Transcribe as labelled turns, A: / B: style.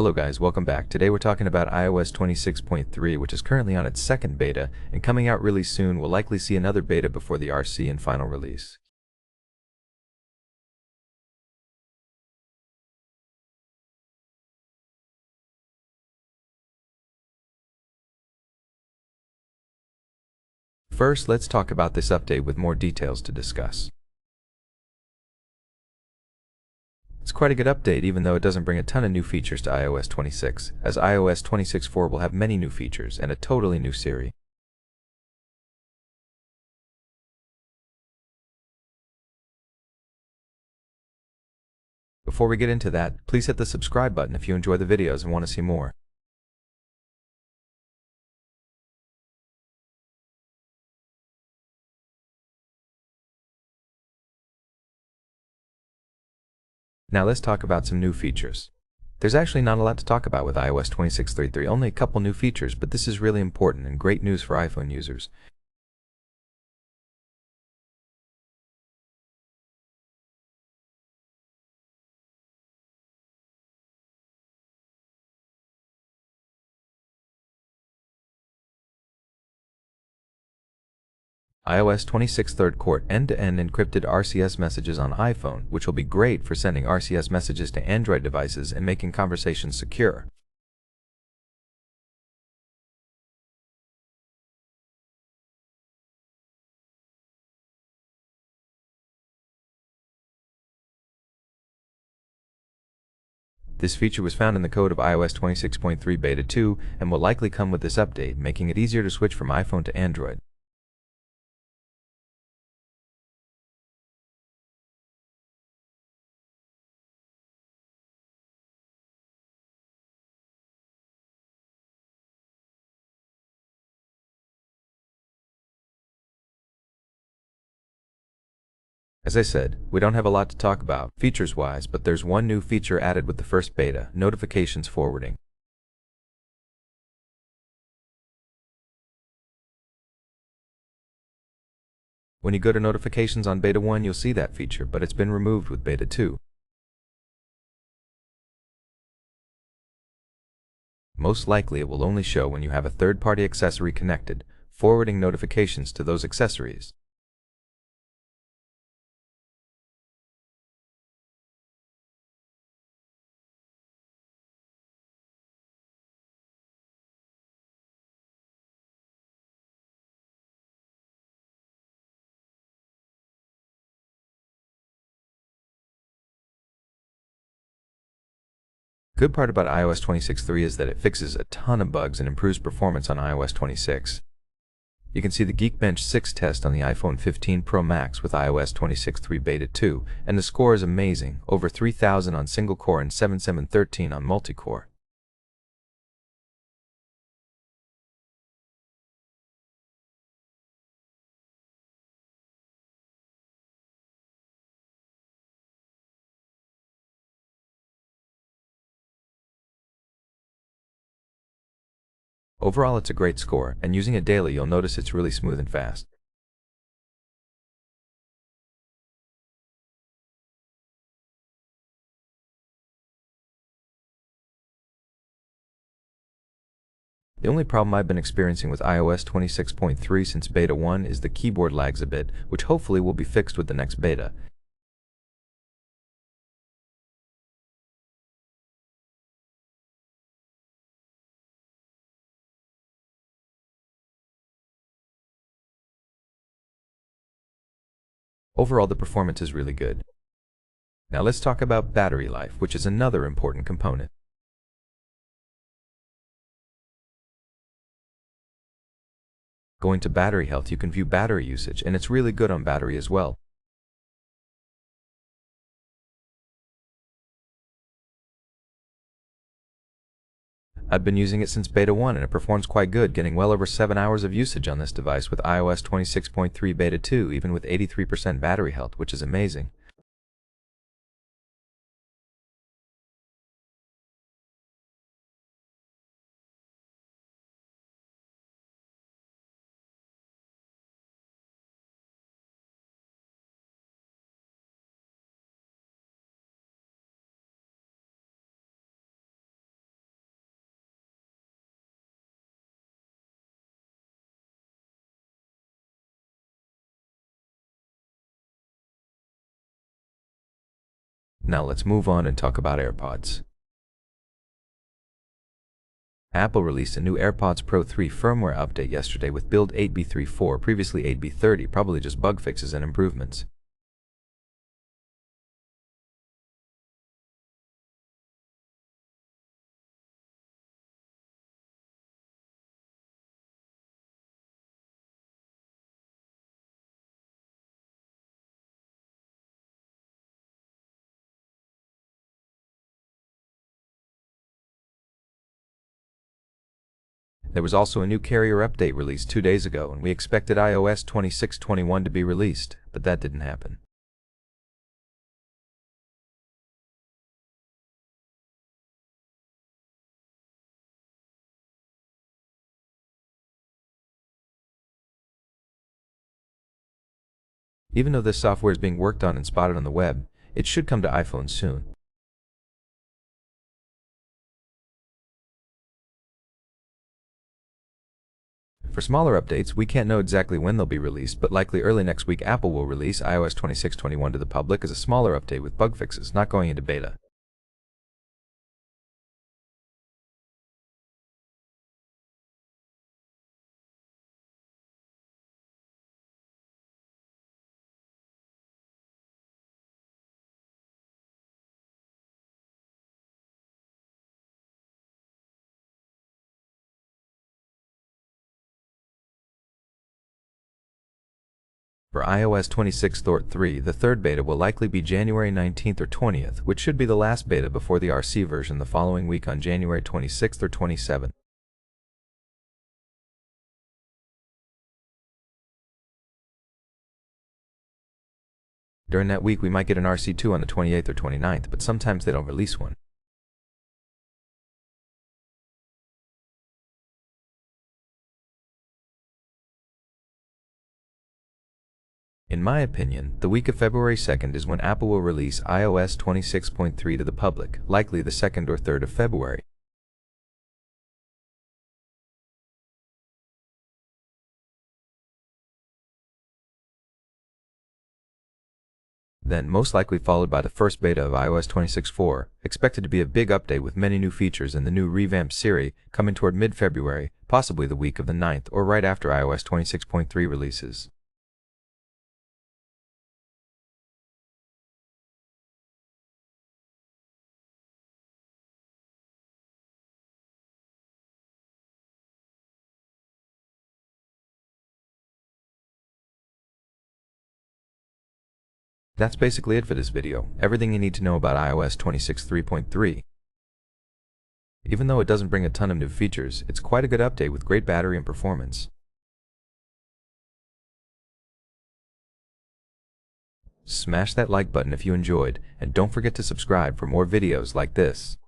A: Hello guys, welcome back. Today we're talking about iOS 26.3, which is currently on its second beta, and coming out really soon. We'll likely see another beta before the RC and final release. First, let's talk about this update with more details to discuss. It's quite a good update, even though it doesn't bring a ton of new features to iOS 26, as iOS 26.4 will have many new features and a totally new Siri. Before we get into that, please hit the subscribe button if you enjoy the videos and want to see more. Now let's talk about some new features. There's actually not a lot to talk about with iOS 26.3, only a couple new features, but this is really important and great news for iPhone users. iOS 26 third court end-to-end encrypted RCS messages on iPhone, which will be great for sending RCS messages to Android devices and making conversations secure. This feature was found in the code of iOS 26.3 Beta 2 and will likely come with this update, making it easier to switch from iPhone to Android. As I said, we don't have a lot to talk about, features-wise, but there's one new feature added with the first beta, notifications forwarding. When you go to notifications on Beta 1, you'll see that feature, but it's been removed with Beta 2. Most likely it will only show when you have a third-party accessory connected, forwarding notifications to those accessories. Good part about iOS 26.3 is that it fixes a ton of bugs and improves performance on iOS 26. You can see the Geekbench 6 test on the iPhone 15 Pro Max with iOS 26.3 Beta 2, and the score is amazing, over 3,000 on single-core and 7713 on multi-core. Overall, it's a great score, and using it daily you'll notice it's really smooth and fast. The only problem I've been experiencing with iOS 26.3 since Beta 1 is the keyboard lags a bit, which hopefully will be fixed with the next beta. Overall, the performance is really good. Now let's talk about battery life, which is another important component. Going to battery health, you can view battery usage, and it's really good on battery as well. I've been using it since Beta 1 and it performs quite good, getting well over 7 hours of usage on this device with iOS 26.3 Beta 2, even with 83% battery health, which is amazing. Now let's move on and talk about AirPods. Apple released a new AirPods Pro 3 firmware update yesterday with build 8B34, previously 8B30, probably just bug fixes and improvements. There was also a new carrier update released 2 days ago, and we expected iOS 26.21 to be released, but that didn't happen. Even though this software is being worked on and spotted on the web, it should come to iPhone soon. For smaller updates, we can't know exactly when they'll be released, but likely early next week Apple will release iOS 26.21 to the public as a smaller update with bug fixes, not going into beta. For iOS 26.3, the third beta will likely be January 19th or 20th, which should be the last beta before the RC version the following week on January 26th or 27th. During that week, we might get an RC2 on the 28th or 29th, but sometimes they don't release one. In my opinion, the week of February 2nd is when Apple will release iOS 26.3 to the public, likely the 2nd or 3rd of February. Then, most likely followed by the first beta of iOS 26.4, expected to be a big update with many new features and the new revamped Siri coming toward mid-February, possibly the week of the 9th or right after iOS 26.3 releases. That's basically it for this video, everything you need to know about iOS 26.3.3. Even though it doesn't bring a ton of new features, it's quite a good update with great battery and performance. Smash that like button if you enjoyed, and don't forget to subscribe for more videos like this.